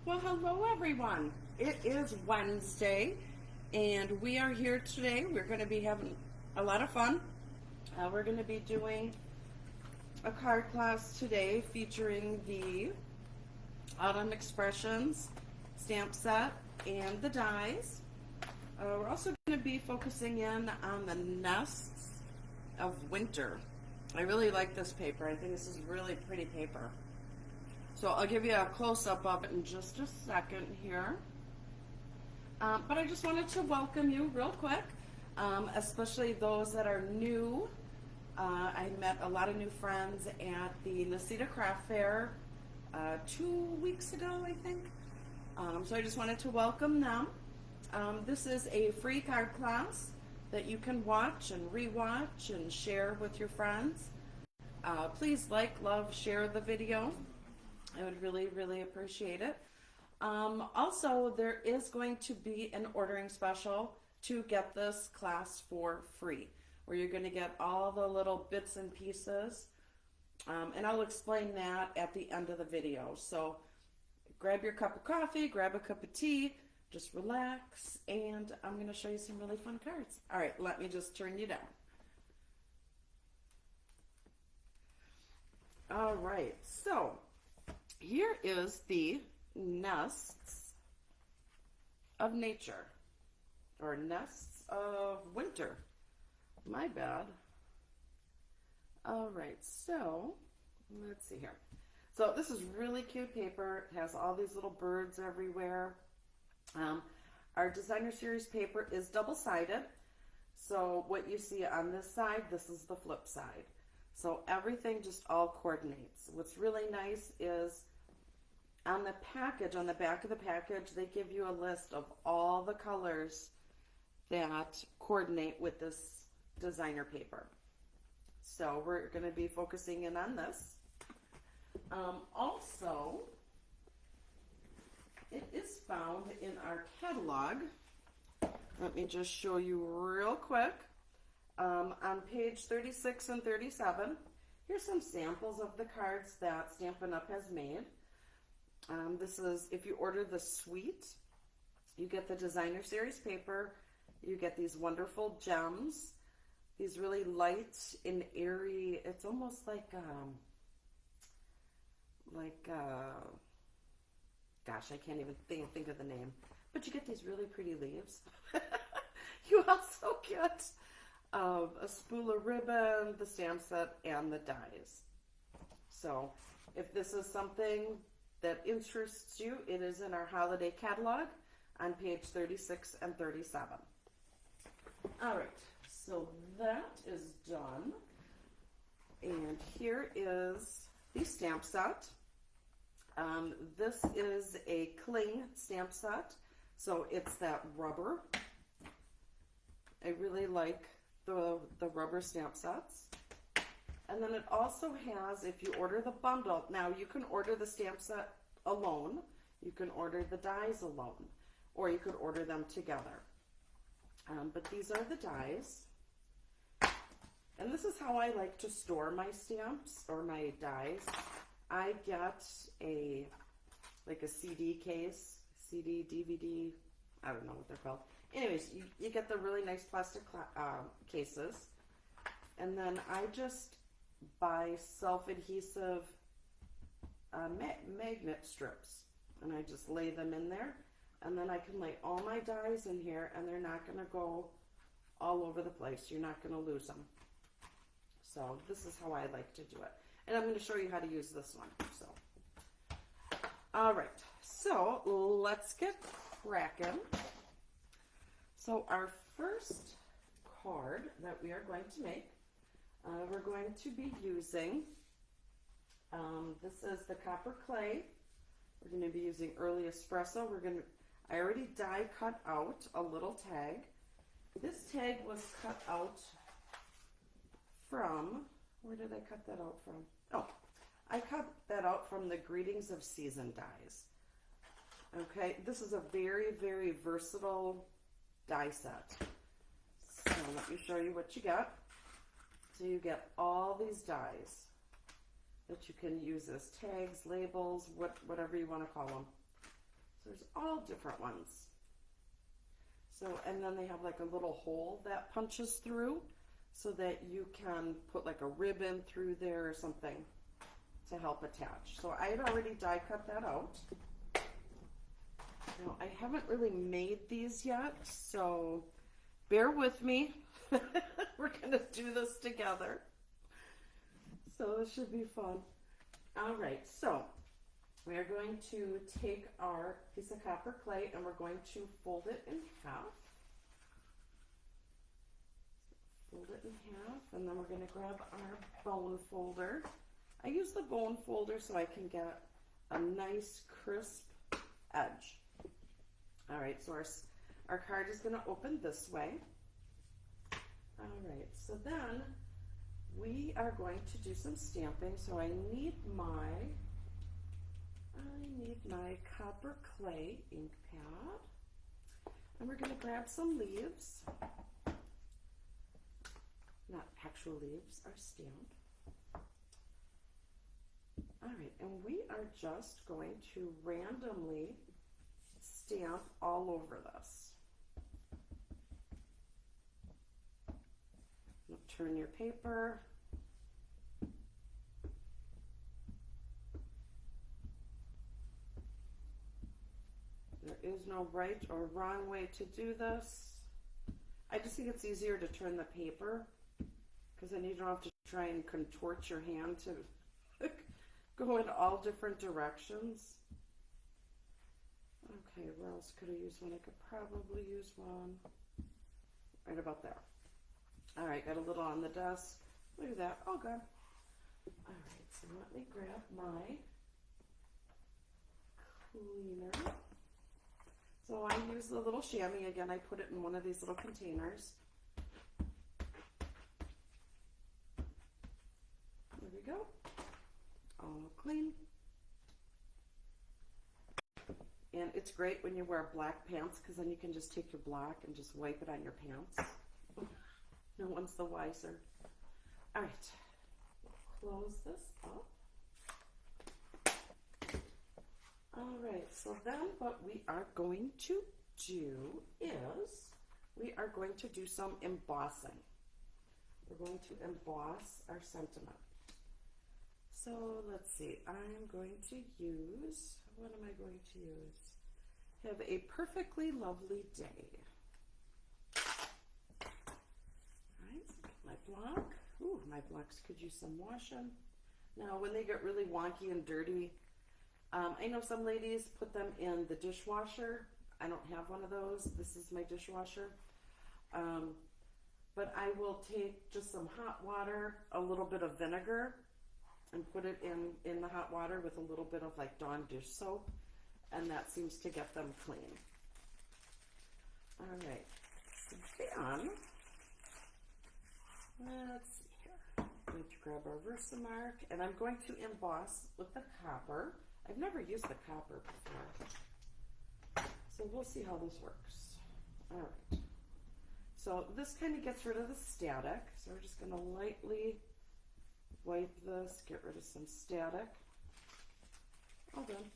Well, hello everyone. It is Wednesday and we are here today. We're going to be having a lot of fun. We're going to be doing a card class today featuring the Autumn Expressions stamp set and the dies. We're also going to be focusing in on the nests of winter. I really like this paper. I think this is really pretty paper. So I'll give you a close-up of it in just a second here. But I just wanted to welcome you real quick, especially those that are new. I met a lot of new friends at the Nacita Craft Fair 2 weeks ago, I think. So I just wanted to welcome them. This is a free card class that you can watch and rewatch and share with your friends. Please like, love, share the video. I would really appreciate it. Also, there is going to be an ordering special to get this class for free, where you're going to get all the little bits and pieces, and I'll explain that at the end of the video. So grab your cup of coffee, grab a cup of tea, just relax, and I'm going to show you some really fun cards. All right, let me just turn you down. All right, so here is the nests of nature, or nests of winter. My bad. All right, so let's see here. So this is really cute paper. It has all these little birds everywhere. Our designer series paper is double-sided. So what you see on this side, this is the flip side. So everything just all coordinates. What's really nice is on the package, on the back of the package, they give you a list of all the colors that coordinate with this designer paper. So we're going to be focusing in on this. Also, it is found in our catalog. Let me just show you real quick. On page 36 and 37, here's some samples of the cards that Stampin' Up! Has made. This is, if you order the suite, you get the designer series paper, you get these wonderful gems, these really light and airy, it's almost like gosh, I can't even think of the name, but you get these really pretty leaves. You also get a spool of ribbon, the stamp set, and the dies. So if this is something that interests you, it is in our holiday catalog on page 36 and 37. All right, so that is done. And here is the stamp set. This is a cling stamp set, so it's that rubber. I really like the rubber stamp sets. And then it also has, if you order the bundle, now you can order the stamp set alone, you can order the dies alone, or you could order them together. But these are the dies. And this is how I like to store my stamps or my dies. I get like a CD case, CD, DVD, I don't know what they're called. Anyways, you get the really nice plastic cases. And then I just buy self-adhesive magnet strips, and I just lay them in there, and then I can lay all my dies in here, and they're not going to go all over the place. You're not going to lose them. So this is how I like to do it, and I'm going to show you how to use this one. So all right, so let's get cracking. So our first card that we are going to make, we're going to be using, this is the copper clay. We're going to be using Early Espresso. I already die cut out a little tag. This tag was cut out from, where did I cut that out from? Oh, I cut that out from the Greetings of Season dies. Okay, this is a very versatile die set. So let me show you what you get. So you get all these dies that you can use as tags, labels, whatever you want to call them. So there's all different ones. So, and then they have like a little hole that punches through so that you can put like a ribbon through there or something to help attach. So I had already die cut that out. Now I haven't really made these yet, so bear with me. We're gonna do this together. So this should be fun. All right, so we are going to take our piece of copper clay and we're going to fold it in half. Fold it in half, and then we're going to grab our bone folder. I use the bone folder so I can get a nice crisp edge. All right, so our card is going to open this way. All right, so then we are going to do some stamping. So I need my copper clay ink pad, and we're going to grab some leaves. Not actual leaves, our stamp. All right, and we are just going to randomly stamp all over this. Turn your paper. There is no right or wrong way to do this. I just think it's easier to turn the paper because then you don't have to try and contort your hand to go in all different directions. Okay, where else could I use one? I could probably use one right about there. All right, got a little on the desk. Look at that, all good. All right, so let me grab my cleaner. So I use the little chamois again. I put it in one of these little containers. There we go, all clean. And it's great when you wear black pants because then you can just take your black and just wipe it on your pants. No one's the wiser. All right, close this up. All right, so then what we are going to do is we are going to do some embossing. We're going to emboss our sentiment. So let's see, I'm going to use, what am I going to use? Have a perfectly lovely day. My block. Ooh, my blocks could use some washing. Now, when they get really wonky and dirty, I know some ladies put them in the dishwasher. I don't have one of those. This is my dishwasher. But I will take just some hot water, a little bit of vinegar, and put it in the hot water with a little bit of like Dawn dish soap, and that seems to get them clean. All right, so then, let's see here. I'm going to grab our Versamark, and I'm going to emboss with the copper. I've never used the copper before, so we'll see how this works. All right. So this kind of gets rid of the static. So we're just going to lightly wipe this, get rid of some static. All done.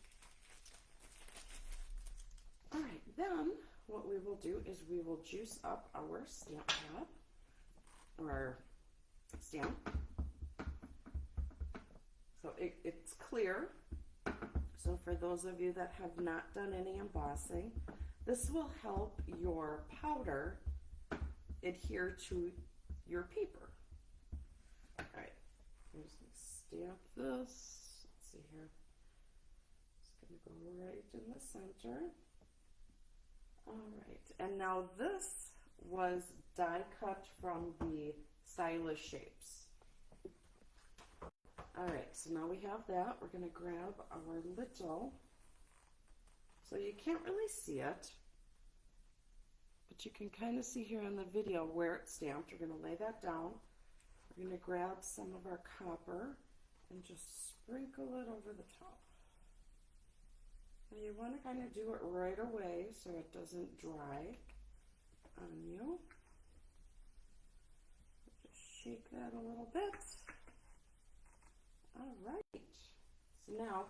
All right, then what we will do is we will juice up our stamp pad, or stamp. So it's clear. So for those of you that have not done any embossing, this will help your powder adhere to your paper. All right, I'm just going to stamp this. Let's see here. It's going to go right in the center. All right, and now this was die cut from the Stylish Shapes. All right, so now we have that. We're going to grab our little, so you can't really see it, but you can kind of see here in the video where it's stamped. We're going to lay that down. We're going to grab some of our copper and just sprinkle it over the top. Now you want to kind of do it right away so it doesn't dry on you. Just shake that a little bit. All right. So now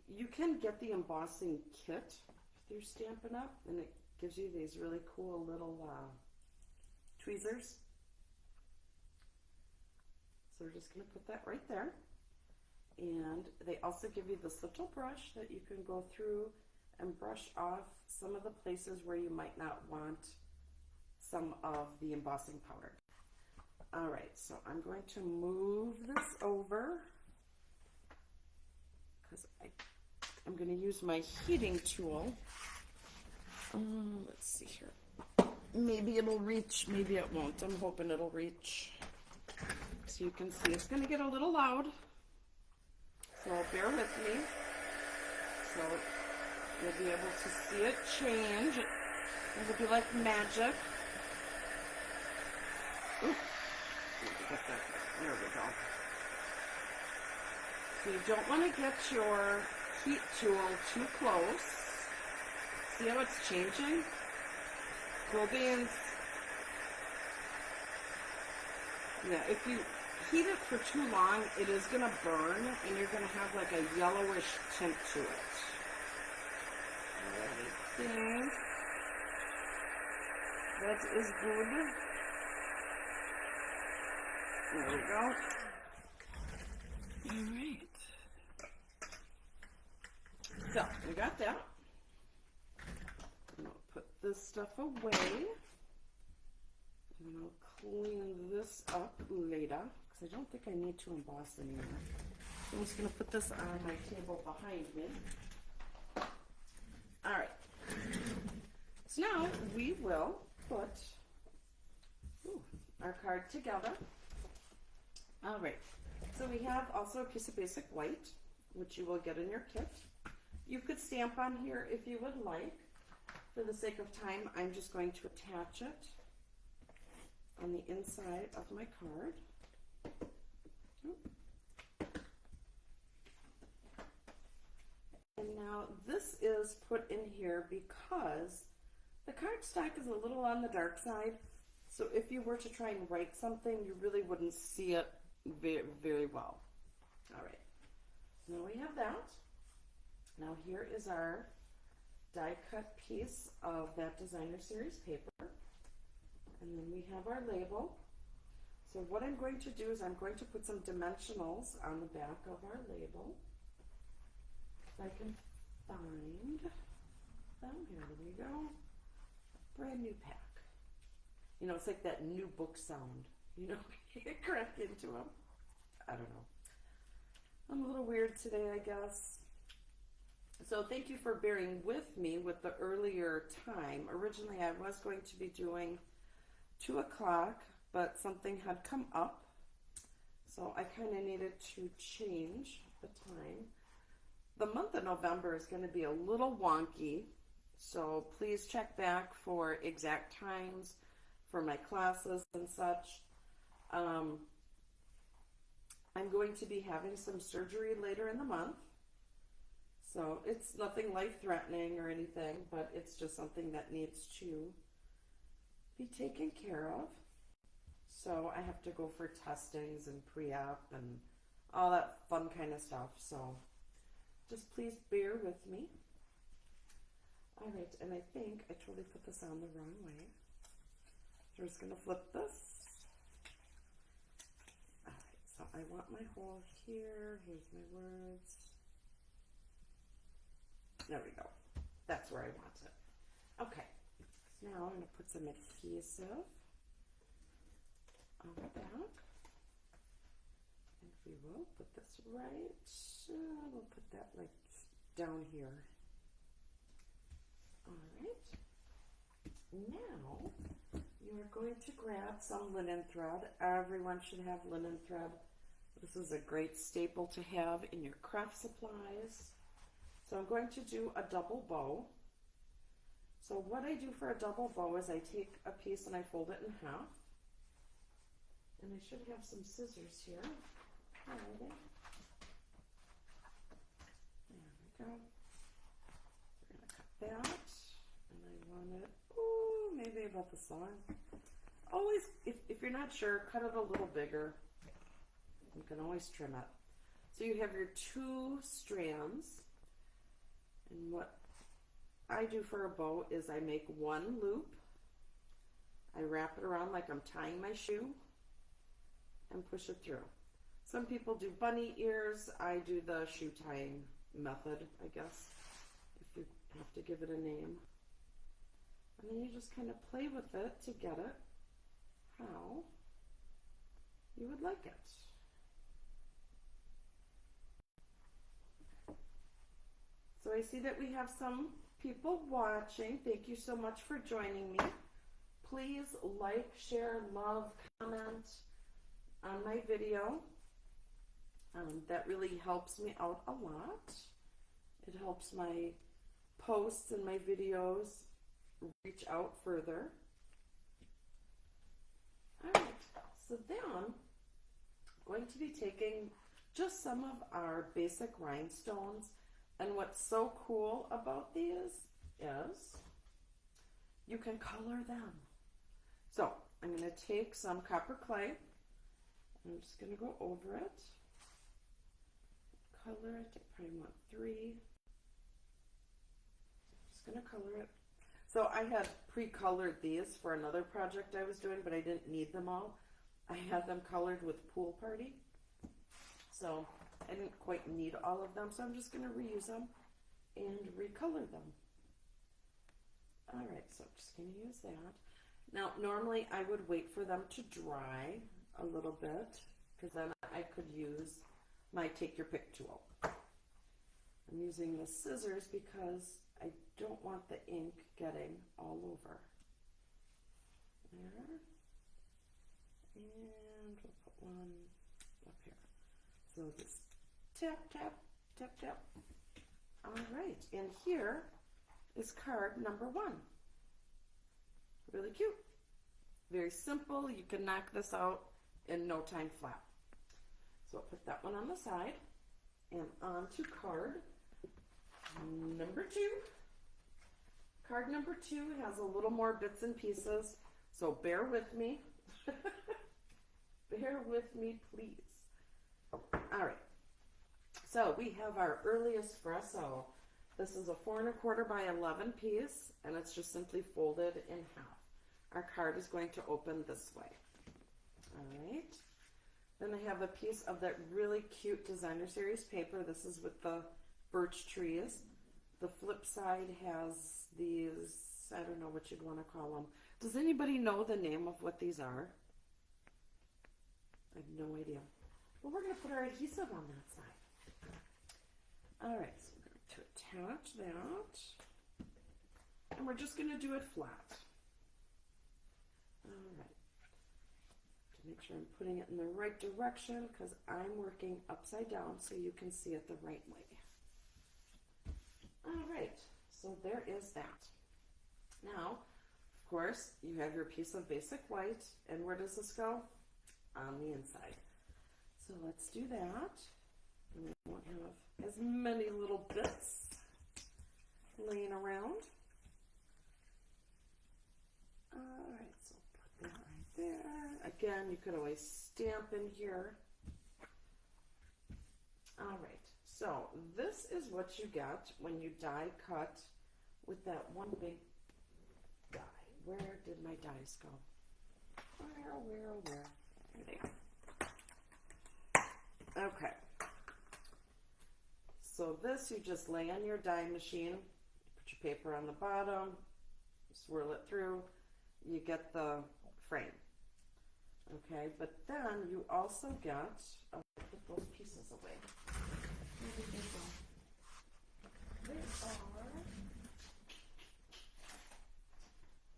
you can get the embossing kit your Stampin' Up, and it gives you these really cool little tweezers. So we're just going to put that right there. And they also give you this little brush that you can go through and brush off some of the places where you might not want some of the embossing powder. All right, so I'm going to move this over because I'm going to use my heating tool. Let's see here. Maybe it'll reach, maybe it won't. I'm hoping it'll reach. So you can see it's going to get a little loud. So bear with me. So you'll be able to see it change. It'll be like magic. Ooh. There we go. So you don't want to get your heat tool too close. See how it's changing? Cool beans. Yeah, if you heat it for too long, it is going to burn, and you're going to have like a yellowish tint to it. Alrighty. That is good. There we go. All right. So, we got that. I'll put this stuff away. And I'll clean this up later, because I don't think I need to emboss anymore. So I'm just going to put this on my table behind me. All right. So now we will put our card together. All right. So we have also a piece of basic white, which you will get in your kit. You could stamp on here if you would like. For the sake of time, I'm just going to attach it on the inside of my card. And now this is put in here because the cardstock is a little on the dark side. So if you were to try and write something, you really wouldn't see it very, very well. All right. Now we have that. Now here is our die cut piece of that designer series paper. And then we have our label. So what I'm going to do is I'm going to put some dimensionals on the back of our label. If I can find them. Here we go. Brand new pack. You know, it's like that new book sound. You know, you crack into them. I don't know. I'm a little weird today, I guess. So thank you for bearing with me with the earlier time. Originally, I was going to be doing 2 o'clock, but something had come up. So I kind of needed to change the time. The month of November is going to be a little wonky. So please check back for exact times for my classes and such. I'm going to be having some surgery later in the month. So it's nothing life-threatening or anything, but it's just something that needs to be taken care of. So I have to go for testings and pre-op and all that fun kind of stuff. So just please bear with me. All right, and I think I totally put this on the wrong way. So we're just going to flip this. All right, so I want my hole here. Here's my words. There we go. That's where I want it. Okay, so now I'm going to put some adhesive on the back. And we will put this right, we'll put that like down here. All right. Now, you are going to grab some linen thread. Everyone should have linen thread. This is a great staple to have in your craft supplies. So I'm going to do a double bow. So what I do for a double bow is I take a piece and I fold it in half. And I should have some scissors here. Where are they? There we go. We're going to cut that. And I want it, ooh, maybe about the side. Always, if you're not sure, cut it a little bigger. You can always trim it. So you have your 2 strands. And what I do for a bow is I make one loop, I wrap it around like I'm tying my shoe, and push it through. Some people do bunny ears. I do the shoe tying method, I guess, if you have to give it a name. And then you just kind of play with it to get it how you would like it. So I see that we have some people watching. Thank you so much for joining me. Please like, share, love, comment on my video. That really helps me out a lot. It helps my posts and my videos reach out further. All right, so then I'm going to be taking just some of our basic rhinestones, and what's so cool about these is you can color them. So I'm going to take some copper clay. I'm just going to go over it, color it. I probably want 3. Just going to color it. So I had pre-colored these for another project I was doing, but I didn't need them all. I had them colored with Pool Party, so I didn't quite need all of them, so I'm just going to reuse them and recolor them. All right, so I'm just going to use that. Now, normally I would wait for them to dry a little bit, because then I could use my Take Your Pick tool. I'm using the scissors because I don't want the ink getting all over. There. And we'll put one up here. So just tap, tap, tap, tap. All right, and here is card number 1. Really cute. Very simple. You can knock this out in no time flat. So I'll put that one on the side, and on to card number 2. Card number 2 has a little more bits and pieces, so bear with me. Bear with me, please. All right. So we have our Early Espresso. This is a 4 1/4 by 11 piece, and it's just simply folded in half. Our card is going to open this way. All right. Then I have a piece of that really cute designer series paper. This is with the birch trees. The flip side has these, I don't know what you'd want to call them. Does anybody know the name of what these are? I have no idea. Well, we're going to put our adhesive on that side. All right, so we're going to attach that. And we're just going to do it flat. All right. To make sure I'm putting it in the right direction, because I'm working upside down so you can see it the right way. All right, so there is that. Now, of course, you have your piece of basic white, and where does this go? On the inside. So let's do that. And we won't have as many little bits laying around. All right, so put that right there. Again, you could always stamp in here. All right, so this is what you get when you die cut with that one big die. Where did my dies go? Where? There they are. Okay. So this you just lay on your die machine, put your paper on the bottom, swirl it through, you get the frame. Okay, but then you also get, I'll put those pieces away. Where did they go? They are,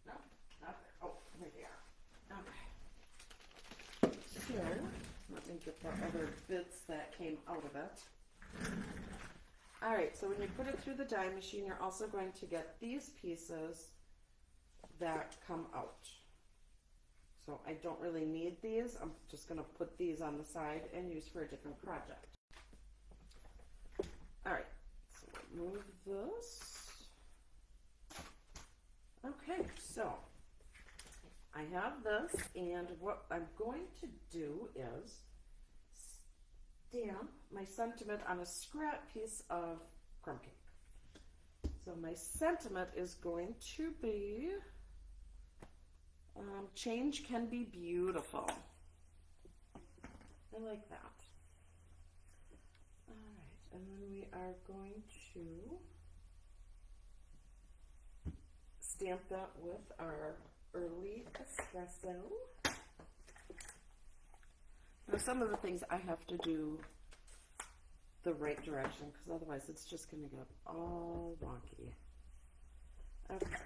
no, not there. Oh, there they are. Okay. So, let me get the other bits that came out of it. All right, so when you put it through the die machine, you're also going to get these pieces that come out. So I don't really need these. I'm just going to put these on the side and use for a different project. All right, so move this. Okay, so I have this, and what I'm going to do is stamp my sentiment on a scrap piece of crumb cake. So So my sentiment is going to be, change can be beautiful. I like that. All right, and then we are going to stamp that with our Early Espresso. Now some of the things I have to do the right direction because otherwise it's just going to get all wonky. Okay.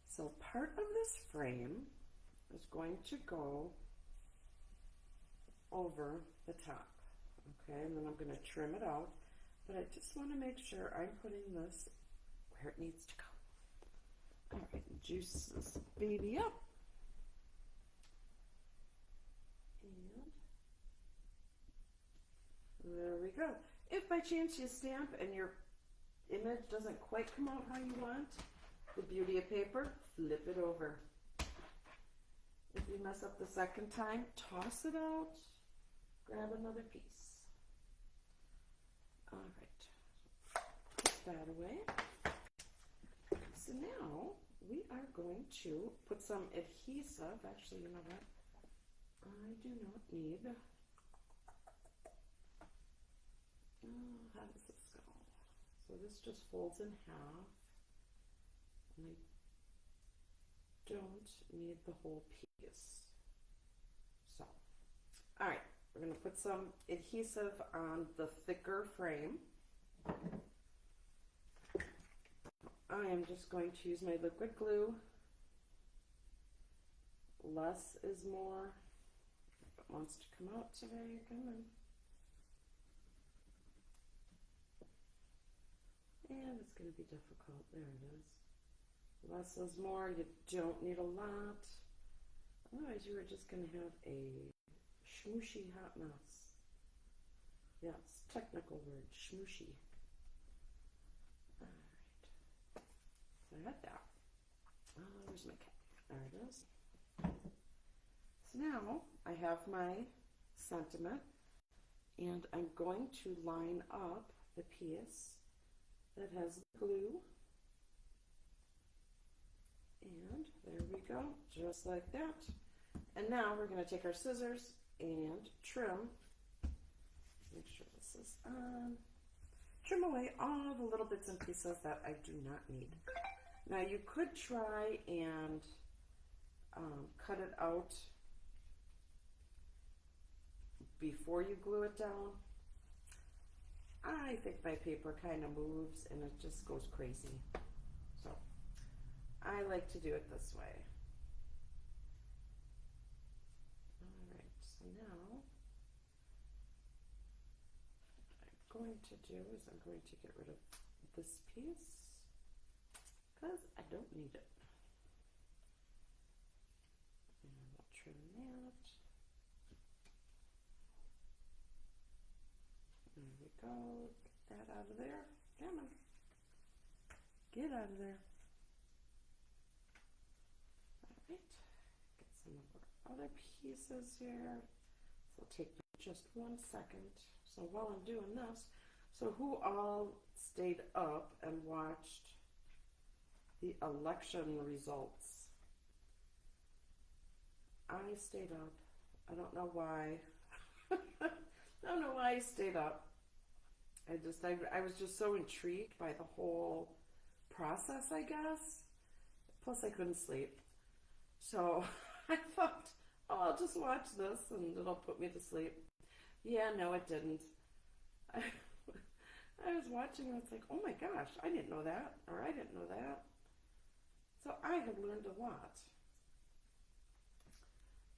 So part of this frame is going to go over the top. Okay, and then I'm going to trim it out, but I just want to make sure I'm putting this where it needs to go. All right, juice this baby up. And there we go. If by chance you stamp and your image doesn't quite come out how you want, the beauty of paper, flip it over. If you mess up the second time, toss it out, grab another piece. All right, put that away. So now we are going to put some adhesive. Actually, you know what? I do not need. How does this go? So this just folds in half. And I don't need the whole piece. So, all right, we're going to put some adhesive on the thicker frame. I am just going to use my liquid glue. Less is more. If it wants to come out today, come on. And it's going to be difficult. There it is. Less is more. You don't need a lot. Otherwise, you are just going to have a schmooshy hot mess. Yes, technical word, schmooshy. All right. So I had that. Where's my cap? There it is. So now I have my sentiment, and I'm going to line up the piece that has the glue, and there we go, just like that. And now we're going to take our scissors and trim, make sure this is on, trim away all the little bits and pieces that I do not need. Now you could try and cut it out before you glue it down. I think my paper kind of moves and it just goes crazy. So I like to do it this way. All right, so now what I'm going to do is I'm going to get rid of this piece because I don't need it. And I'll trim that. There we go. Get that out of there. Come on. Get out of there. All right. Get some of our other pieces here. So take just 1 second. So while I'm doing this, so who all stayed up and watched the election results? I stayed up. I don't know why. I don't know why I stayed up. I was just so intrigued by the whole process, I guess. Plus I couldn't sleep. So I thought, oh, I'll just watch this and it'll put me to sleep. Yeah, no, it didn't. I was watching and it's like, oh my gosh, I didn't know that, or I didn't know that. So I have learned a lot.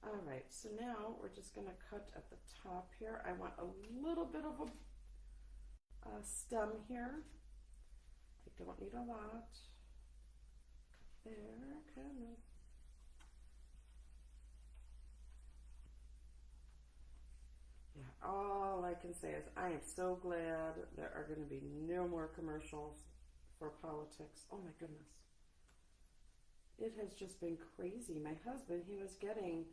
All right, so now we're just going to cut at the top here. I want a little bit of a stem here. I don't need a lot. There, come on. Yeah, all I can say is I am so glad there are going to be no more commercials for politics. Oh my goodness. It has just been crazy. My husband, he was getting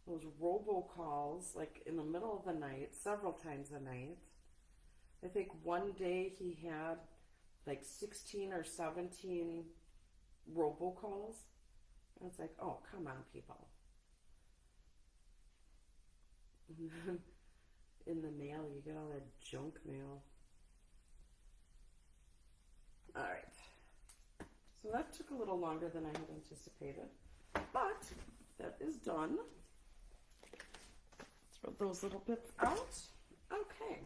those robocalls like in the middle of the night, several times a night. I think one day he had like 16 or 17 robocalls. And it's like, oh, come on, people. And then in the mail, you get all that junk mail. All right. So that took a little longer than I had anticipated, but that is done. Throw those little bits out. Okay.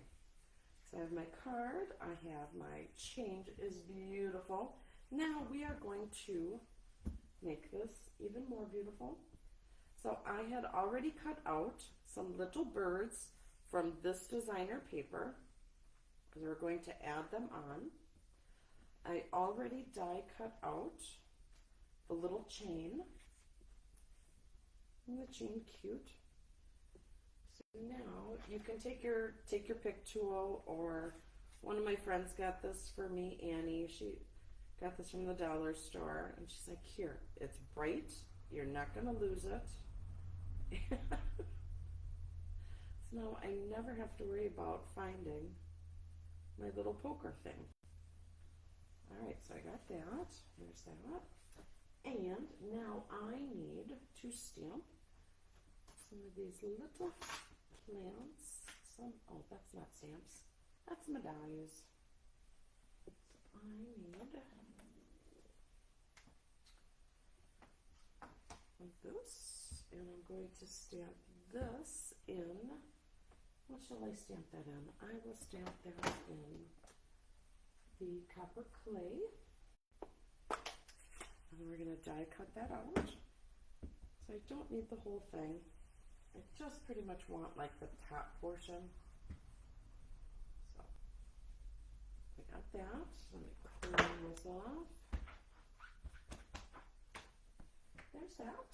So I have my card. I have my change. It is beautiful. Now we are going to make this even more beautiful. So I had already cut out some little birds from this designer paper because we're going to add them on. I already die cut out the little chain. Isn't the chain cute? So now you can take your pick tool, or one of my friends got this for me, Annie. She got this from the dollar store, and she's like, here, it's bright. You're not gonna lose it. So now I never have to worry about finding my little poker thing. All right, so I got that. There's that. And now I need to stamp some of these little plants. Oh, that's not stamps. That's medallions. So I need this, and I'm going to stamp this in. What shall I stamp that in? I will stamp that in the copper clay, and we're going to die cut that out. So I don't need the whole thing. I just pretty much want like the top portion. So I got that. Let me clean this off. There's that.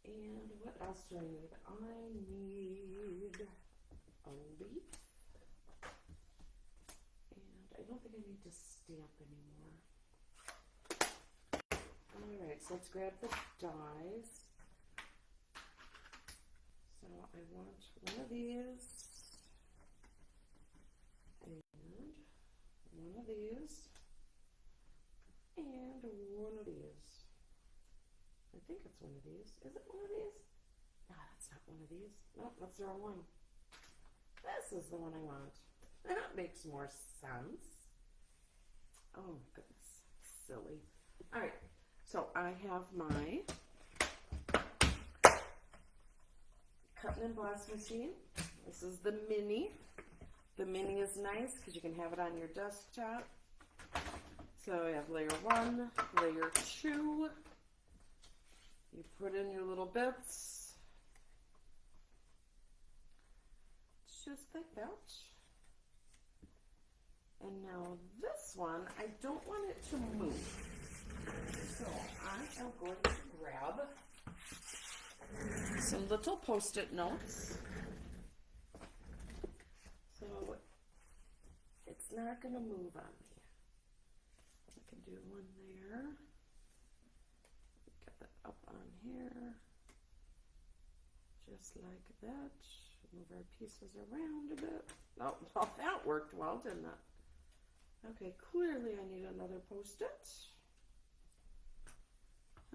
And what else do I need? I need a leaf. I don't think I need to stamp anymore. All right, so let's grab the dies. So I want one of these, and one of these, and one of these. I think it's one of these. Is it one of these? No, that's not one of these. No, that's the wrong one. This is the one I want. That makes more sense. Oh my goodness, silly. All right, so I have my cut and emboss machine. This is the mini. The mini is nice because you can have it on your desktop. So I have layer 1, layer 2. You put in your little bits. Just like that. And now this one, I don't want it to move. So I am going to grab some little Post-it notes. So it's not going to move on me. I can do one there. Get that up on here. Just like that. Move our pieces around a bit. Oh, well, that worked well, didn't it? Okay, clearly I need another Post-it.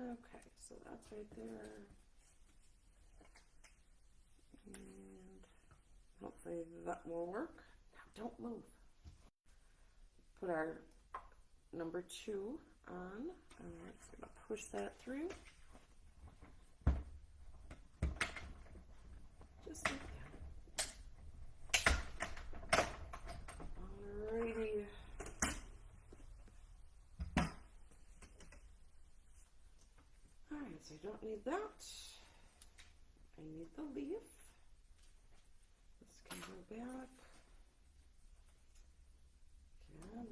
Okay, so that's right there. And hopefully that will work. Now don't move. Put our number 2 on. And we're just going to push that through. Just like that. Alrighty. Alright, so I don't need that. I need the leaf. This can go back. Okay,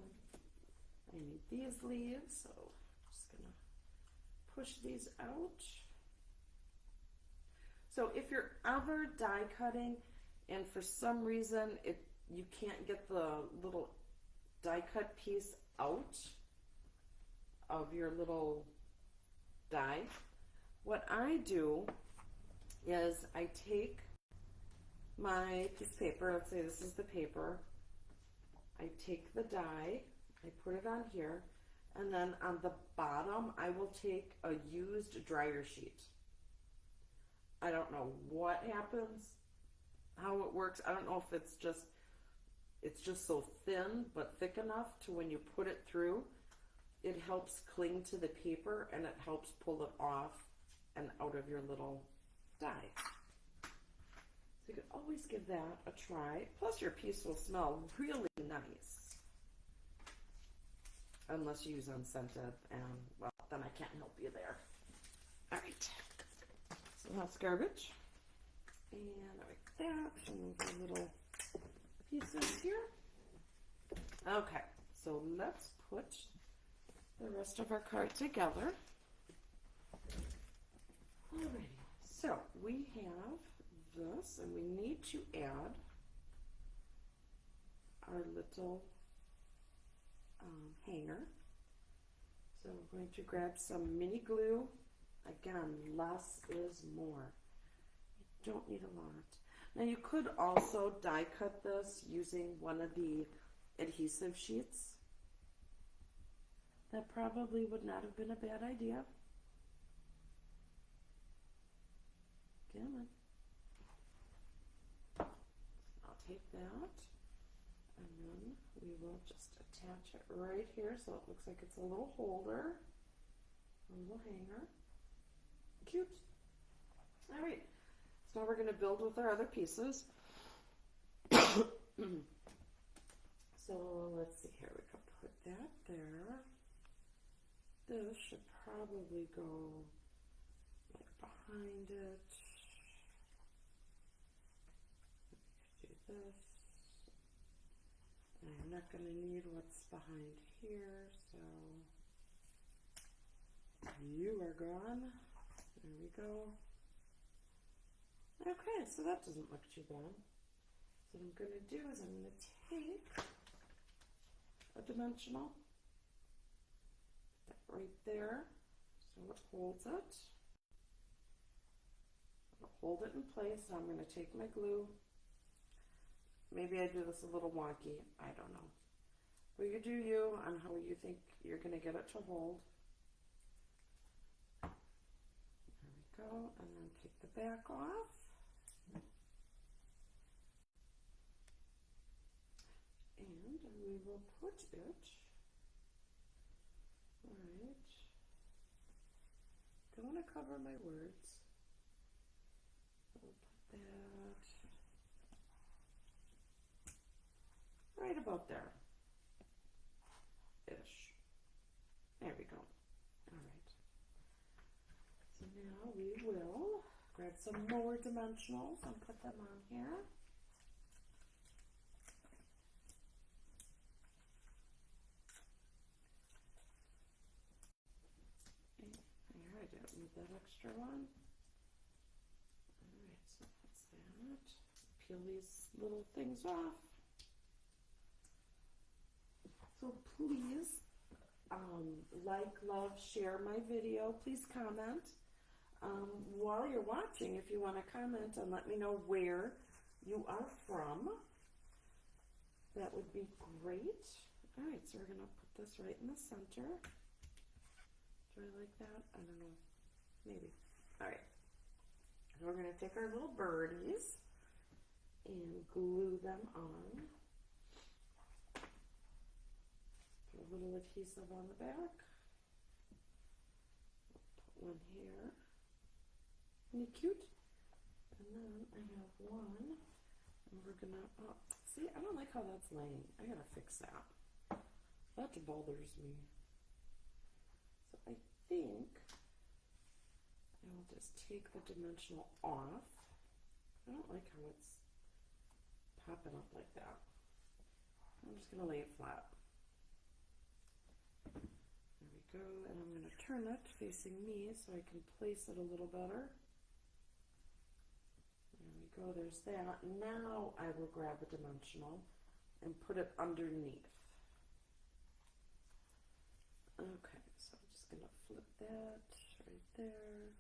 I need these leaves, so I'm just gonna push these out. So if you're ever die cutting and for some reason you can't get the little die cut piece out of your little die, what I do is I take my piece of paper, let's say this is the paper, I take the die, I put it on here, and then on the bottom, I will take a used dryer sheet. I don't know what happens, how it works. I don't know if it's just so thin, but thick enough to when you put it through, it helps cling to the paper and it helps pull it off and out of your little die. So you could always give that a try. Plus your piece will smell really nice. Unless you use unscented, and well, then I can't help you there. All right, so that's garbage. And like that, and those little pieces here. Okay, so let's put the rest of our card together. Alrighty, so we have this, and we need to add our little hanger. So we're going to grab some mini glue. Again, less is more. You don't need a lot. Now you could also die cut this using one of the adhesive sheets. That probably would not have been a bad idea. Come on. I'll take that, and then we will just attach it right here so it looks like it's a little holder, a little hanger. Cute. All right, so now we're going to build with our other pieces. So let's see here, we can put that there. This should probably go like behind it. Do this. And I'm not going to need what's behind here, so you are gone. There we go. Okay, so that doesn't look too bad. So what I'm going to do is I'm going to take a dimensional, put that right there so it holds it. I'll hold it in place. So I'm going to take my glue. Maybe I do this a little wonky. I don't know. But you do you on how you think you're going to get it to hold. There we go. And then take the back off. And we will put it right. Don't want to cover my words. We'll put that right about there. Ish. There we go. All right. So now we will grab some more dimensionals and put them on here. Here, I don't need that extra one. All right, so that's that. Peel these little things off. So please like, love, share my video. Please comment. While you're watching, if you want to comment and let me know where you are from, that would be great. All right, so we're going to put this right in the center. Do I like that? I don't know. Maybe. All right. So we're going to take our little birdies and glue them on. Put a little adhesive on the back. Put one here. Isn't he cute? And then I have one. And we're going to, oh, see, I don't like how that's laying. I got to fix that. That bothers me. So I think I will just take the dimensional off. I don't like how it's popping up like that. I'm just going to lay it flat. There we go, and I'm going to turn it facing me so I can place it a little better. There we go, there's that. Now I will grab a dimensional and put it underneath. Okay, so I'm just going to flip that right there.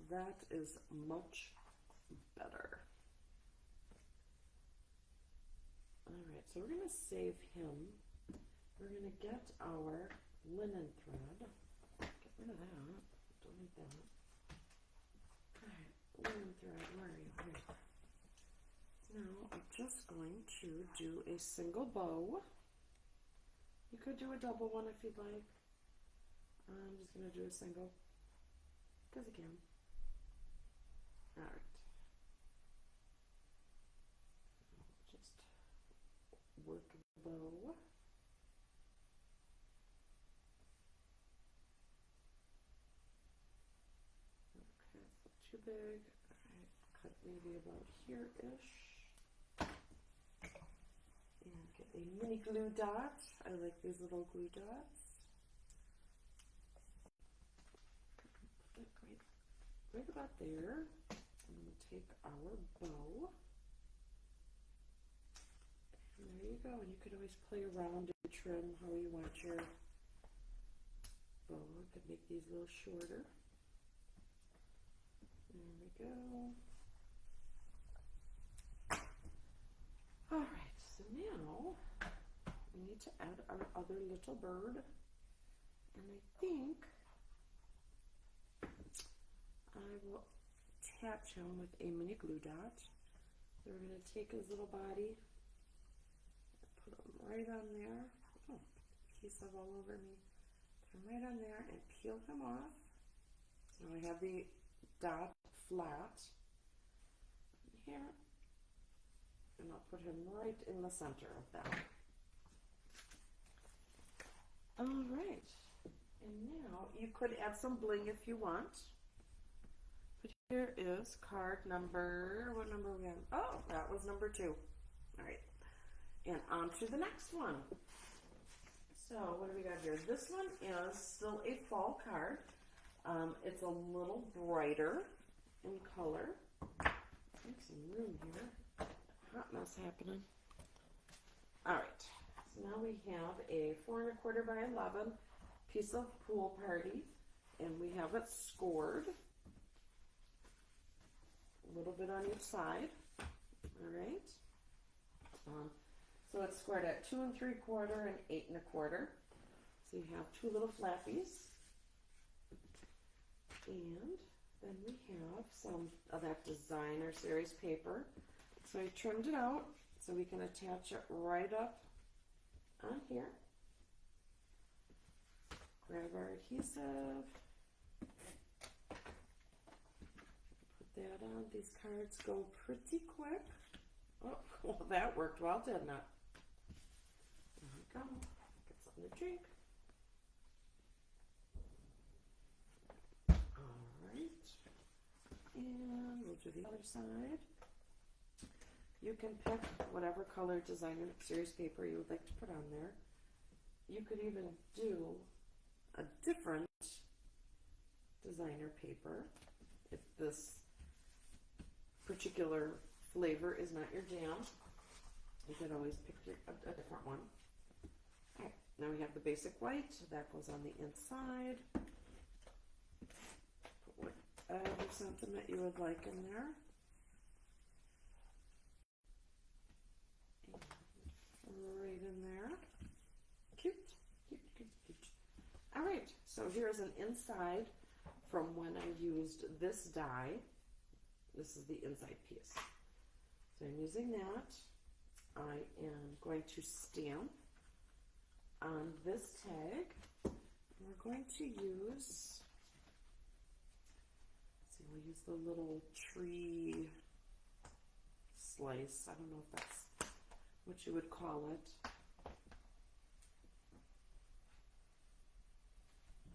That is much better. so we're going to save him. We're going to get our linen thread. Get rid of that. Delete that. Alright, linen thread, where are you? Here. Now I'm just going to do a single bow. You could do a double one if you'd like. I'm just going to do a single because I can. Alright. Just work the bow. Okay, it's not too big. Alright, cut maybe about here-ish. And get a mini glue dot. I like these little glue dots. Put that right about there. And we'll take our bow. And there you go. And you could always play around and trim how you want your bow. You could make these a little shorter. There we go. Alright, so now we need to add our other little bird. And I think I will attach him with a mini glue dot. So we're going to take his little body, put him right on there. Oh, adhesive all over me. Put him right on there and peel him off. Now I have the dot flat here. And I'll put him right in the center of that. All right. And now you could add some bling if you want. But here is card number, what number are we on? Oh, that was number 2. All right. And on to the next one. So what do we got here? This one is still a fall card. It's a little brighter in color. Make some room here. Hot mess happening. All right, so now we have a 4 1/4 by 11 piece of pool party, and we have it scored. A little bit on each side. All right. So it's scored at 2 3/4 and 8 1/4. So you have 2 little flappies, and then we have some of that designer series paper. So I trimmed it out so we can attach it right up on here. Grab our adhesive, put that on. These cards go pretty quick. Oh, well, that worked well, didn't it? There we go. Get something to drink. All right. And we'll do the other side. You can pick whatever color designer series paper you would like to put on there. You could even do a different designer paper if this particular flavor is not your jam. You could always pick a different one. Okay, now we have the basic white. That goes on the inside. Put whatever sentiment you would like in there. Right in there. Cute, cute, cute, cute. All right, so here's an inside from when I used this die. This is the inside piece. So I'm using that. I am going to stamp on this tag. We're going to use, let's see, we'll use the little tree slice. I don't know if that's what you would call it.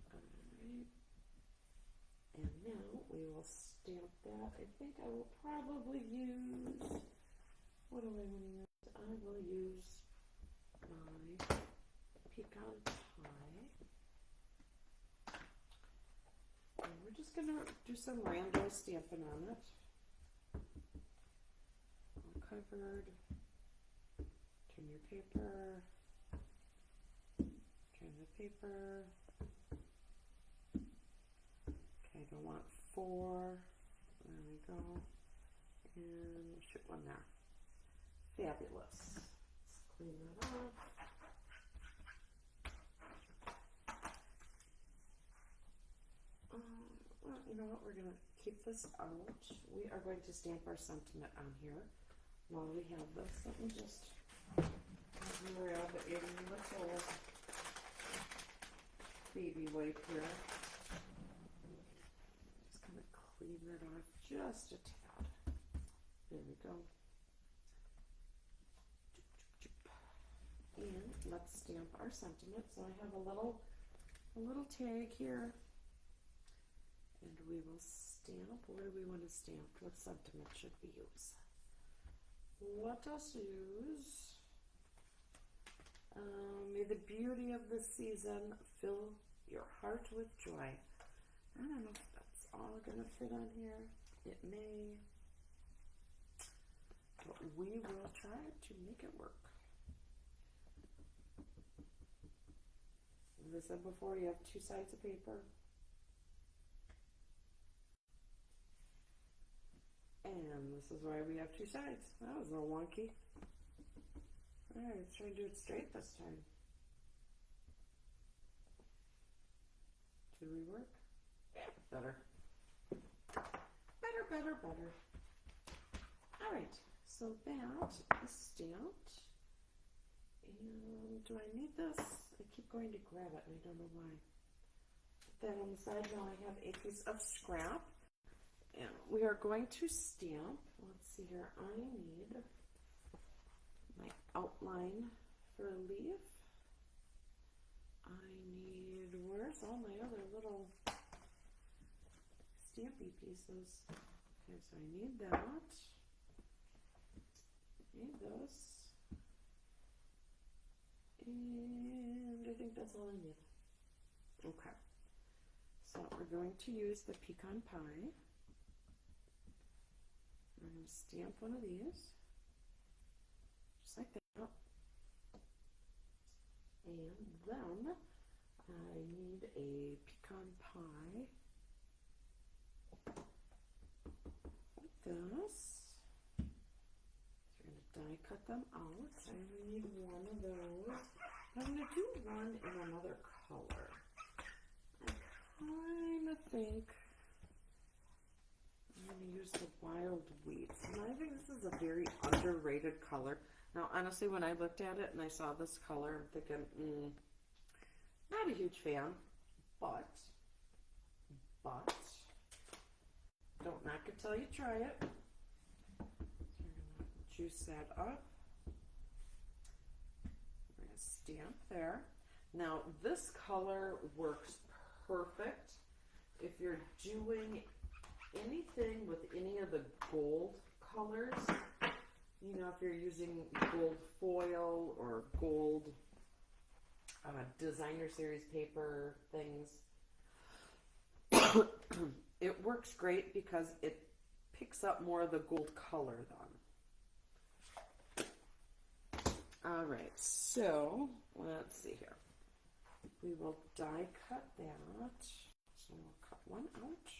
Alright. And now we will stamp that. I think I will probably use, what do I want to use? I will use my Pecan Pie. And we're just going to do some random stamping on it. All covered. Turn your paper, turn the paper. Okay, I don't want 4. There we go. And shoot one there. Fabulous. Let's clean know what, we're going to keep this out. We are going to stamp our sentiment on here while we have this. Let me just grab a little baby wipe here. Just kind of clean that off just a tad. There we go. And let's stamp our sentiment. So I have a little tag here, and we will stamp. Where do we want to stamp? What sentiment should we use? Let us use, may the beauty of the season fill your heart with joy. I don't know if that's all going to fit on here. It may, but we will try to make it work. As I said before, you have two sides of paper. And this is why we have two sides. That was a little wonky. Alright, let's try to do it straight this time. Did we work? Yeah, better. Better. Alright, so that is stamped. And do I need this? I keep going to grab it and I don't know why. Put that on the side. Now I have a piece of scrap. And we are going to stamp. Let's see here. I need my outline for a leaf. I need, where's all my other little stampy pieces? Okay, so I need that. Need this. And I think that's all I need. Okay. So we're going to use the Pecan Pie. I'm going to stamp one of these, just like that. And then I need a pecan pie like this. So we're going to die cut them out. I only need one of those. I'm going to do one in another color. I kind of think I'm going to use the wild wheat. And I think this is a very underrated color. Now, honestly, when I looked at it and I saw this color, I'm thinking, not a huge fan, but, don't knock it till you try it. So we're going to juice that up. We're going to stamp there. Now, this color works perfect if you're doing anything with any of the gold colors. You know, if you're using gold foil or gold designer series paper things, it works great because it picks up more of the gold color then. All right, so let's see here. We will die cut that. So we'll cut one out.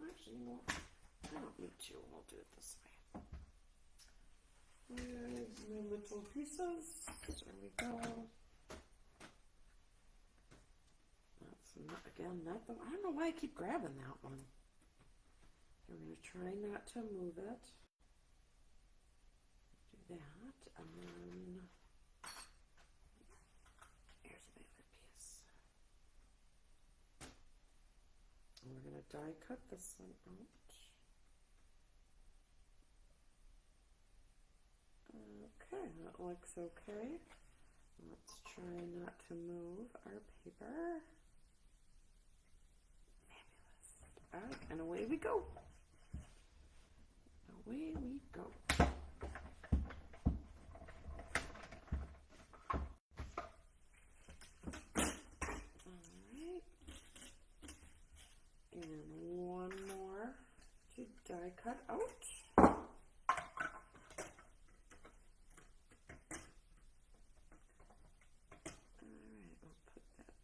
Actually, no, I don't need to. We'll do it this way. There's my little pieces. There we go. That's not, again, not the, I don't know why I keep grabbing that one. We're going to try not to move it. Do that, and then here's my other piece. And we're going to die cut this one out. Okay, that looks okay. Let's try not to move our paper. Fabulous. All right, and away we go. Away we go. All right. And one more to die cut out.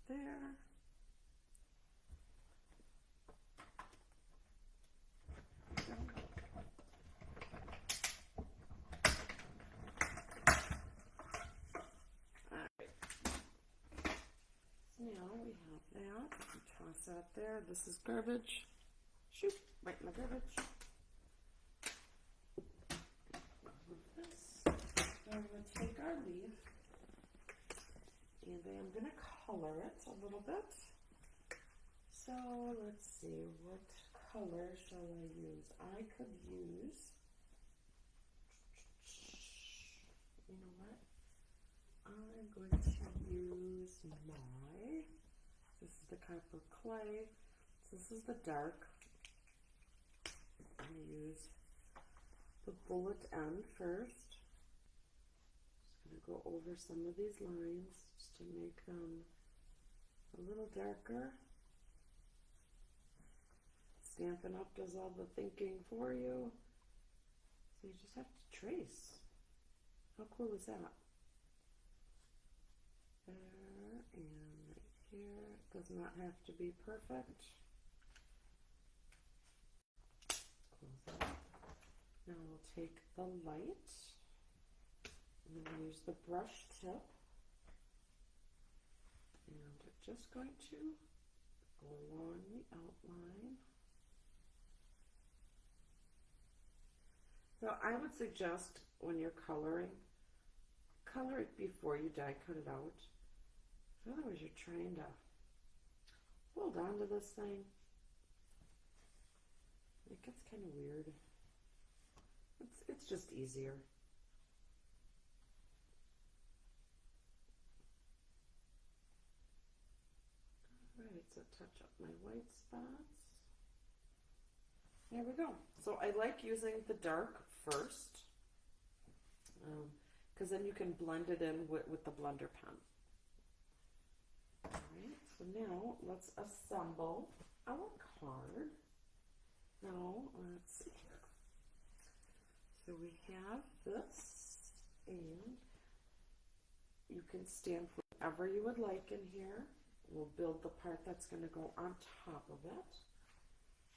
There. Alright. So now we have that. Toss that there. This is garbage. Shoot, right in the garbage. This. I'm going to take our leaf and I am going to color it a little bit. So let's see, what color shall I use? I could use, you know what? I'm going to use this is the copper clay. So this is the dark. I'm going to use the bullet end first. Just going to go over some of these lines just to make them a little darker. Stampin' Up does all the thinking for you. So you just have to trace. How cool is that? There and right here. It does not have to be perfect. Close that up. Now we'll take the light and we'll use the brush tip. And I'm just going to go along the outline. So I would suggest when you're coloring, color it before you die cut it out. Otherwise you're trying to hold on to this thing. It gets kind of weird. It's just easier. Alright, so touch up my white spots. There we go. So I like using the dark first, because then you can blend it in with the blender pen. Alright, so now let's assemble our card. Now, let's see here. So we have this, and you can stamp whatever you would like in here. We'll build the part that's going to go on top of it.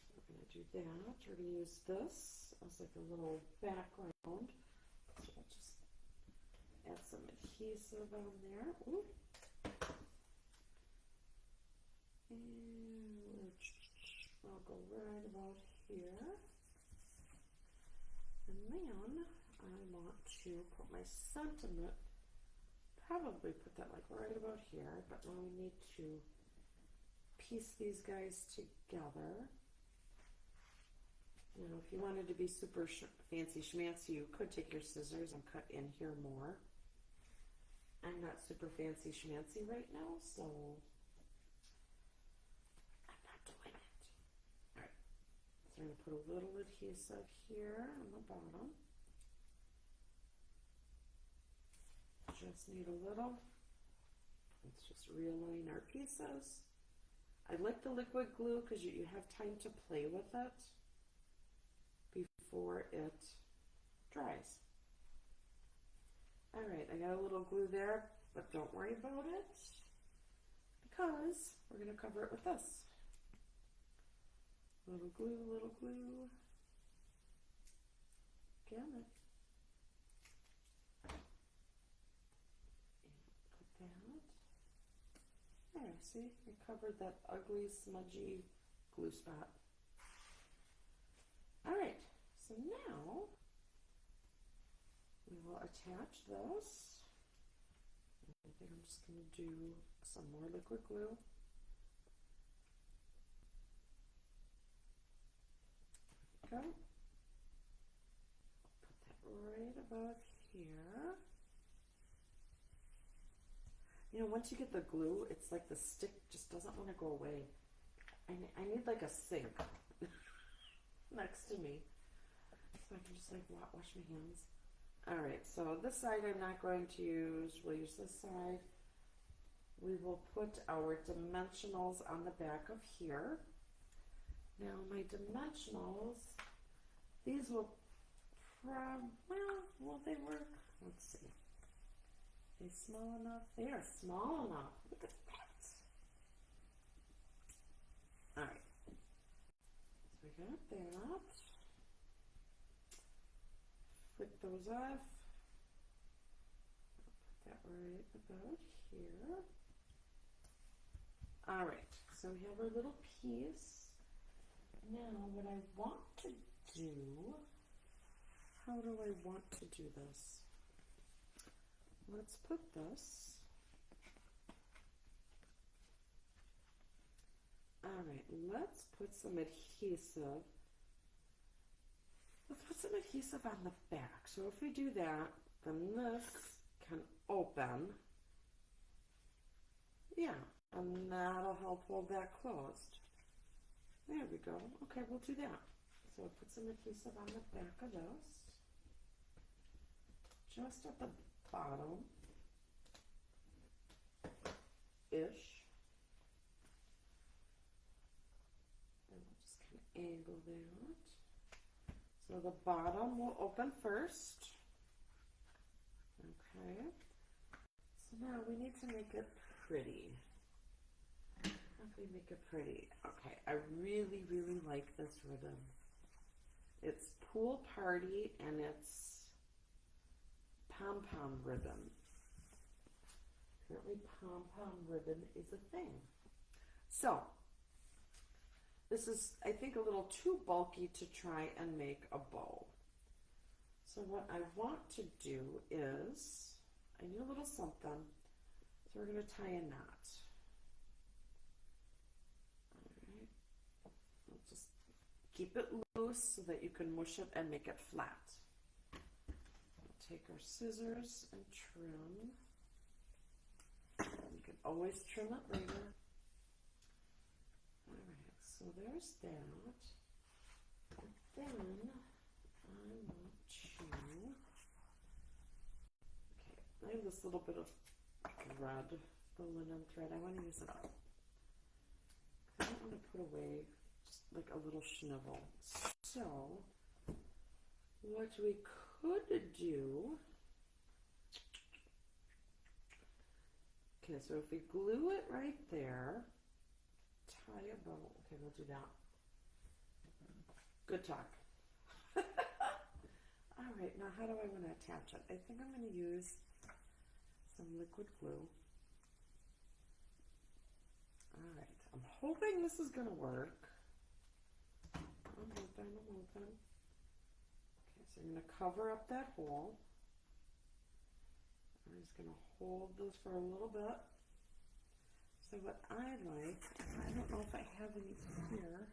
We're going to do that. We're going to use this as like a little background. So we'll just add some adhesive on there. Ooh. And I'll go right about here. And then I want to put my sentiment, probably put that like right about here, but now we need to piece these guys together. You know, if you wanted to be super fancy schmancy, you could take your scissors and cut in here more. I'm not super fancy schmancy right now, so I'm not doing it. Alright, so I'm going to put a little adhesive here on the bottom. Just need a little. Let's just realign our pieces. I like the liquid glue because you have time to play with it before it dries. Alright, I got a little glue there, but don't worry about it because we're going to cover it with this. Little glue, little glue. Get it. Put that. There, see? I covered that ugly, smudgy glue spot. Alright, so now we will attach this. I think I'm just going to do some more liquid glue. Go. Put that right about here. You know, once you get the glue, it's like the stick just doesn't want to go away. I need like a sink next to me so I can just like wash my hands. Alright, so this side I'm not going to use. We'll use this side. We will put our dimensionals on the back of here. Now my dimensionals, these will will they work? Let's see. Are they small enough? They are small enough. Look at that. Alright. So we got that. Flip those off. Put that right about here. Alright, so we have our little piece. Now what I want to do, how do I want to do this? Let's put this. All right, let's put some adhesive. Let's put some adhesive on the back. So if we do that, then this can open. Yeah, and that'll help hold that closed. There we go. Okay, we'll do that. So I'll put some adhesive on the back of this. Just at the bottom. Ish. And we'll just kind of angle that. So the bottom will open first. Okay. So now we need to make it pretty. How can we make it pretty? Okay, I really, really like this ribbon. It's Pool Party and it's pom-pom ribbon. Apparently pom-pom ribbon is a thing. So, this is, I think, a little too bulky to try and make a bow. So what I want to do is, I need a little something, so we're going to tie a knot. Alright, we'll just keep it loose so that you can mush it and make it flat. We'll take our scissors and trim. You can always trim it later. Alright, so there's that. And then I want to, okay, I have this little bit of thread, the linen thread. I want to use it up. I don't want to put away just like a little schnivel. So, what we could do, okay, so if we glue it right there, tie a bow. Okay, we'll do that. Good talk. All right, now how do I want to attach it? I think I'm going to use some liquid glue. All right, I'm hoping this is going to work. I'm hoping. Okay, so I'm going to cover up that hole. I'm just going to hold this for a little bit. So what I like, I don't know if I have any here,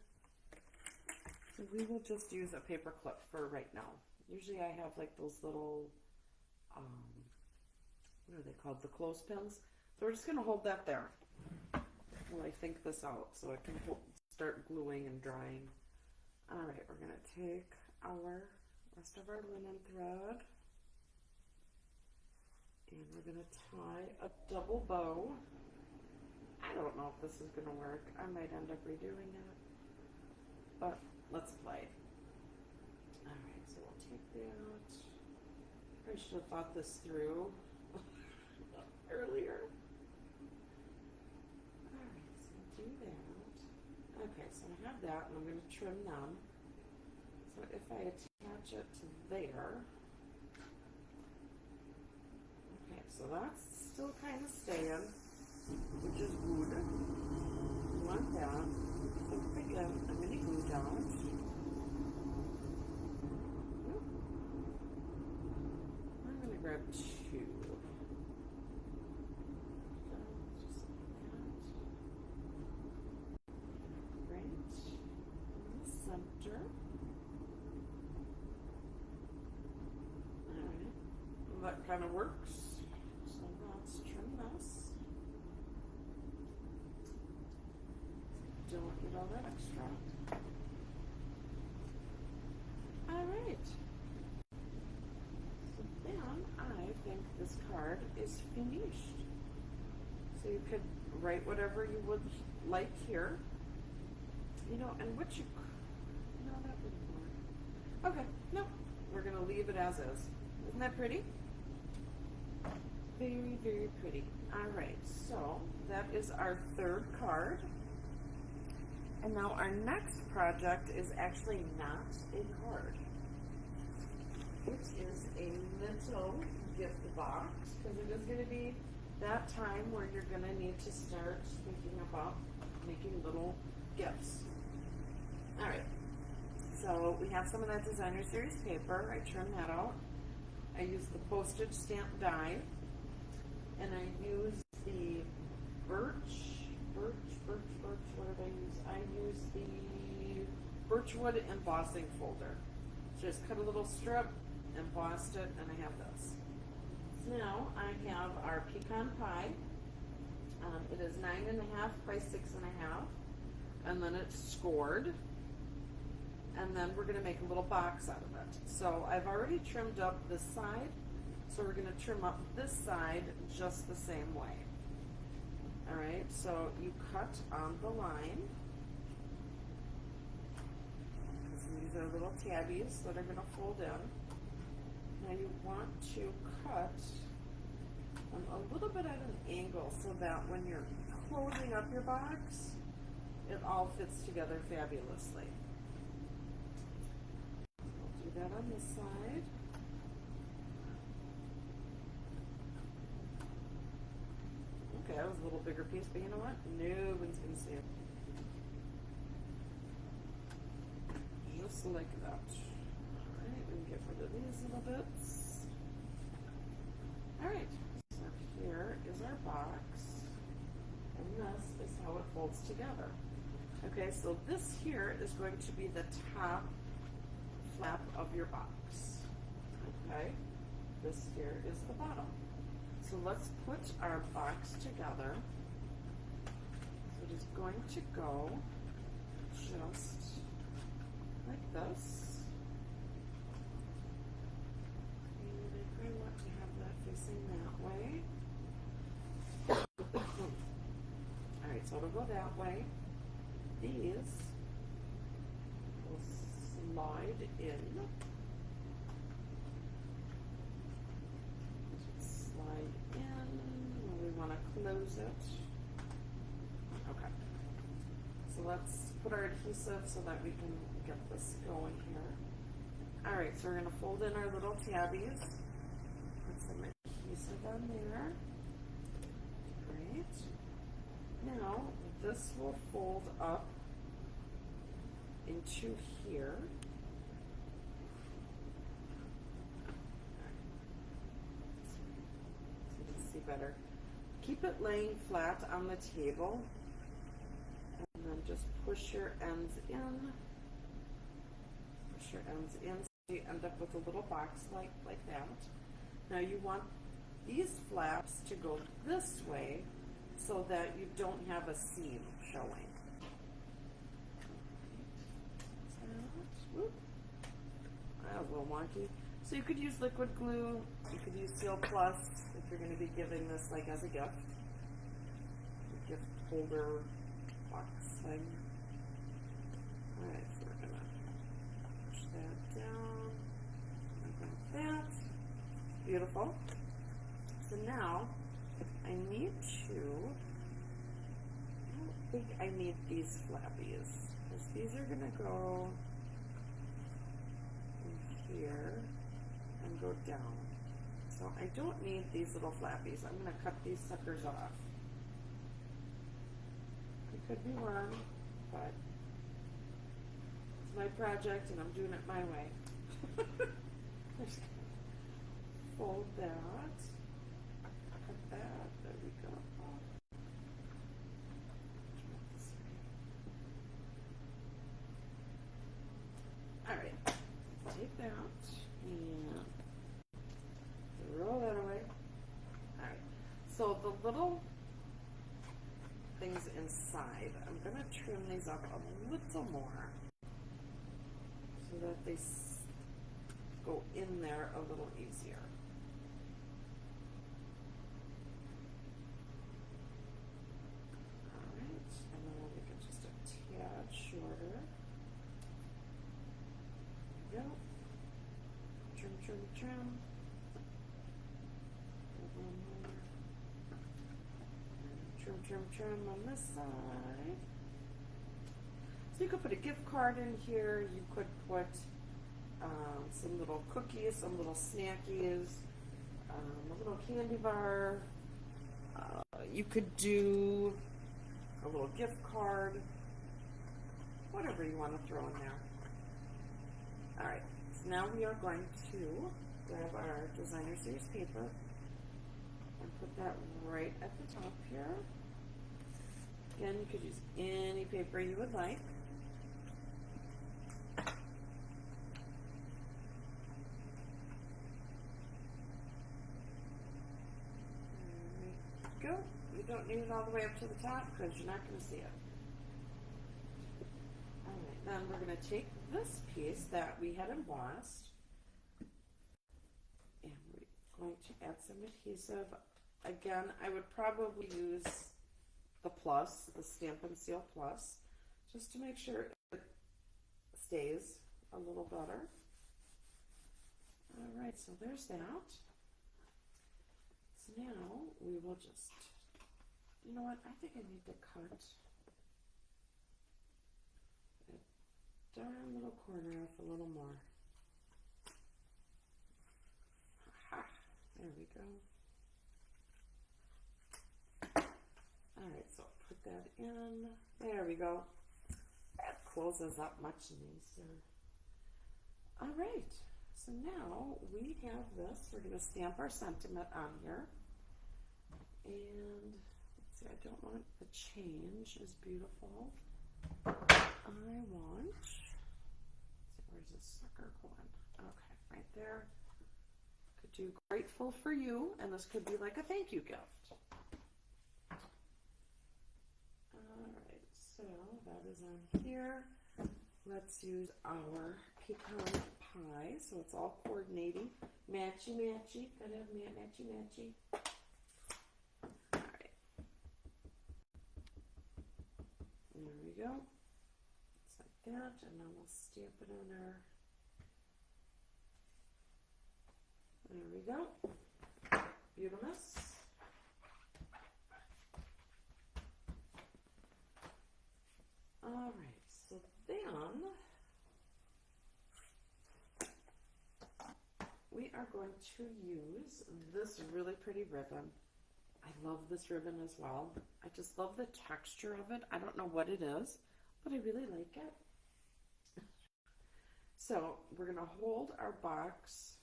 so we will just use a paper clip for right now. Usually I have like those little, what are they called? The clothespins. So we're just going to hold that there while I think this out so it can start gluing and drying. All right, we're going to take our rest of our linen thread and we're going to tie a double bow. I don't know if this is going to work. I might end up redoing it, but let's play. All right, so we'll take that. I should have thought this through earlier. All right, so do that. Okay, so I have that, and I'm going to trim them. So if I attach it to there, okay, so that's still kind of staying, which is good. You want that. So again, I'm going to glue down. I'm going to grab two. Just like that. Right in the center. Alright. Well, that kind of works. So let's trim this. Don't get all that extra. Alright. So then I think this card is finished. So you could write whatever you would like here. You know, and what you, no, that wouldn't work. Okay, no, we're going to leave it as is. Isn't that pretty? Very, very pretty. Alright, so that is our third card. And now our next project is actually not a card. It is a little gift box, because it is going to be that time where you're going to need to start thinking about making little gifts. All right, so we have some of that designer series paper. I trimmed that out. I used the postage stamp die, and I used the birch, what did I use? I used the Birchwood Embossing Folder. So just cut a little strip, embossed it, and I have this. So now I have our Pecan Pie. It is 9.5 by 6.5, and then it's scored. And then we're going to make a little box out of it. So I've already trimmed up this side, so we're going to trim up this side just the same way. All right, so you cut on the line. These are little tabbies that are going to fold in. Now you want to cut them a little bit at an angle so that when you're closing up your box, it all fits together fabulously. I'll do that on this side. Okay, that was a little bigger piece, but you know what? No one's going to see it. Just like that. Alright, we can get rid of these little bits. Alright, so here is our box, and this is how it folds together. Okay, so this here is going to be the top flap of your box. Okay, this here is the bottom. So let's put our box together. So it is going to go just like this. And I want to have that facing that way. Alright, so it'll go that way. These will slide in. Slide in. We want to close it. Okay. So let's put our adhesive so that we can get this going here. Alright, so we're going to fold in our little tabbies. Put some adhesive on there. Great. Now, this will fold up into here. So you can see better. Keep it laying flat on the table, and then just push your ends in. Push your ends in so you end up with a little box like that. Now you want these flaps to go this way so that you don't have a seam showing. That was a little wonky. So you could use liquid glue, you could use Seal Plus if you're going to be giving this like as a gift. A gift holder box thing. Alright, so we're going to push that down like that. Beautiful. So now, if I need to, I don't think I need these flappies, because these are going to go in here and go down. So I don't need these little flappies. I'm going to cut these suckers off. I could be wrong, but it's my project and I'm doing it my way. Just fold that. Cut that. There we go. Alright. Take that and roll that away. Alright. So the little things inside, I'm going to trim these up a little more so that they go in there a little easier. Alright, and then we'll make it just a tad shorter. There we go. Trim, trim, trim. Trim, trim, trim on this side. So you could put a gift card in here. You could put some little cookies, some little snackies, a little candy bar. You could do a little gift card. whatever you want to throw in there. All right, so now we are going to grab our designer series paper and put that right at the top here. Again, you could use any paper you would like. Go. You don't need it all the way up to the top because you're not going to see it. Alright, then we're going to take this piece that we had embossed and we're going to add some adhesive. Again, I would probably use the plus, the Stampin' Seal Plus, just to make sure it stays a little better. Alright, so there's that. So now we will just, you know what, I think I need to cut a darn little corner off a little more. Aha, there we go. Alright, so put that in. There we go. That closes up much nicer. Alright, so now we have this. We're going to stamp our sentiment on here. And let's see, I don't want the change is beautiful. I want, let's see, where's this sucker going? Okay, right there. Could do grateful for you, and this could be like a thank you gift. Alright, so that is on here. Let's use our pecan pie, so it's all coordinating. Matchy, matchy, gotta have matchy, matchy. Alright. There we go. Just like that, and then we'll stamp it on our, there we go. Beautifulness. Alright, so then we are going to use this really pretty ribbon. I love this ribbon as well. I just love the texture of it. I don't know what it is, but I really like it. So we're going to hold our box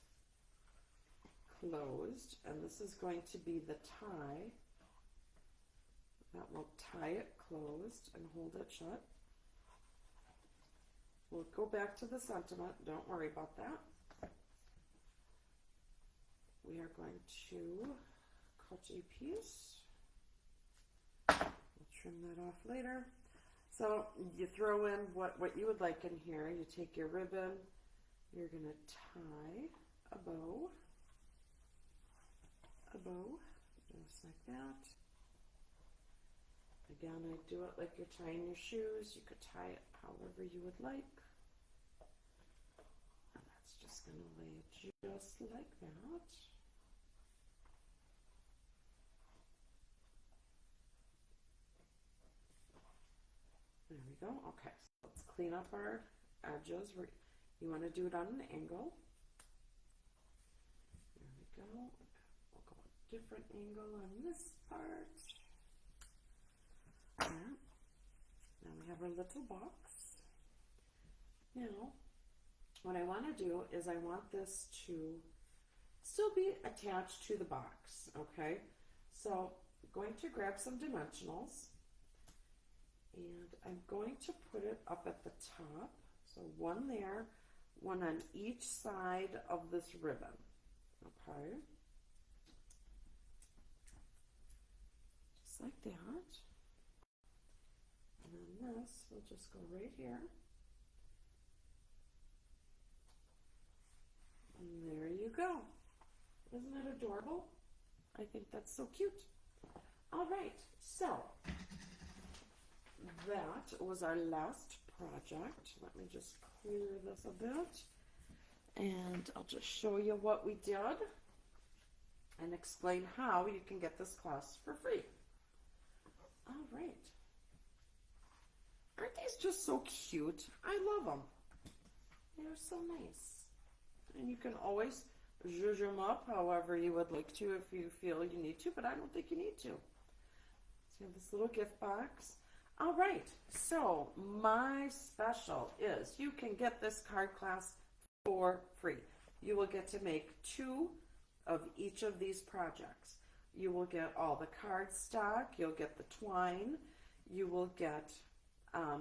closed, and this is going to be the tie. That will tie it closed and hold it shut. We'll go back to the sentiment. Don't worry about that. We are going to cut a piece. We'll trim that off later. So you throw in what you would like in here. You take your ribbon. You're going to tie a bow. Just like that. Again, I do it like you're tying your shoes. You could tie it however you would like. And that's just going to lay just like that. There we go. Okay, so let's clean up our edges. You want to do it on an angle. There we go. We'll go a different angle on this part. There. Now we have our little box. Now, what I want to do is I want this to still be attached to the box, okay? So I'm going to grab some dimensionals and I'm going to put it up at the top. So one there, one on each side of this ribbon, okay? Just like that. And then this will just go right here. And there you go. Isn't that adorable? I think that's so cute. All right, so that was our last project. Let me just clear this a bit. And I'll just show you what we did and explain how you can get this class for free. All right. Aren't these just so cute? I love them. They're so nice. And you can always zhuzh them up however you would like to if you feel you need to, but I don't think you need to. So you have this little gift box. All right, so my special is you can get this card class for free. You will get to make 2 of each of these projects. You will get all the cardstock, you'll get the twine, you will get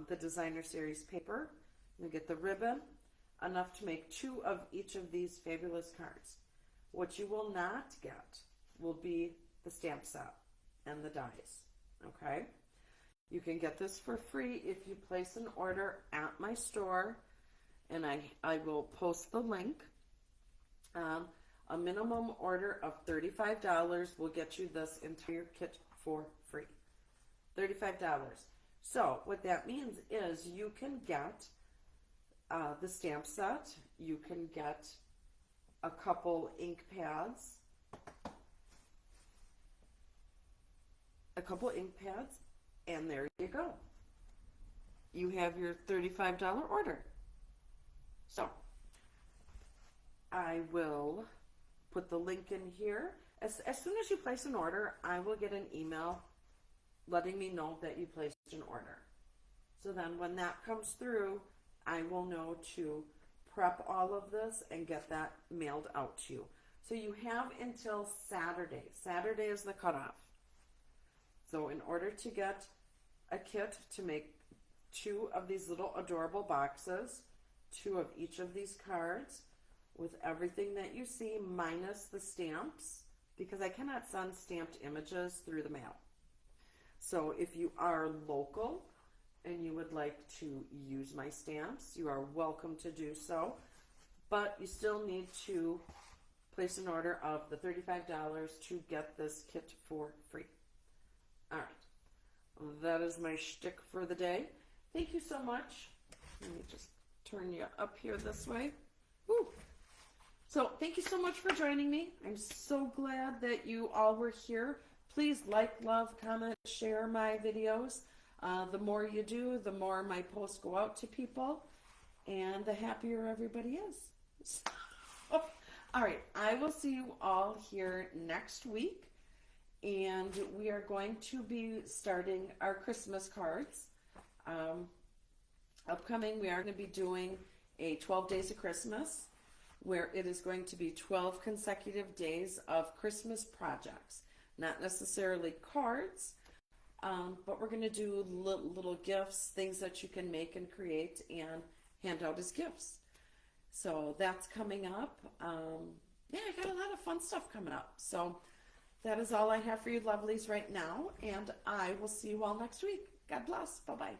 the designer series paper, you'll get the ribbon, enough to make 2 of each of these fabulous cards. What you will not get will be the stamp set and the dies, okay? You can get this for free if you place an order at my store, and I will post the link. A minimum order of $35 will get you this entire kit for free. $35. So what that means is you can get the stamp set, you can get a couple ink pads, and there you go. You have your $35 order. So I will put the link in here. As soon as you place an order, I will get an email letting me know that you placed an order. So then when that comes through, I will know to prep all of this and get that mailed out to you. So you have until Saturday. Saturday is the cutoff. So in order to get a kit to make 2 of these little adorable boxes, 2 of each of these cards, with everything that you see minus the stamps, because I cannot send stamped images through the mail. So if you are local and you would like to use my stamps, you are welcome to do so, but you still need to place an order of the $35 to get this kit for free. All right, that is my shtick for the day. Thank you so much. Let me just turn you up here this way. Woo. So thank you so much for joining me. I'm so glad that you all were here. Please like, love, comment, share my videos. The more you do, the more my posts go out to people, and the happier everybody is. So, all right, I will see you all here next week, and we are going to be starting our Christmas cards. Upcoming, we are going to be doing a 12 Days of Christmas, where it is going to be 12 consecutive days of Christmas projects. Not necessarily cards, but we're going to do little gifts, things that you can make and create and hand out as gifts. So that's coming up. Yeah, I got a lot of fun stuff coming up. So that is all I have for you lovelies right now, and I will see you all next week. God bless. Bye-bye.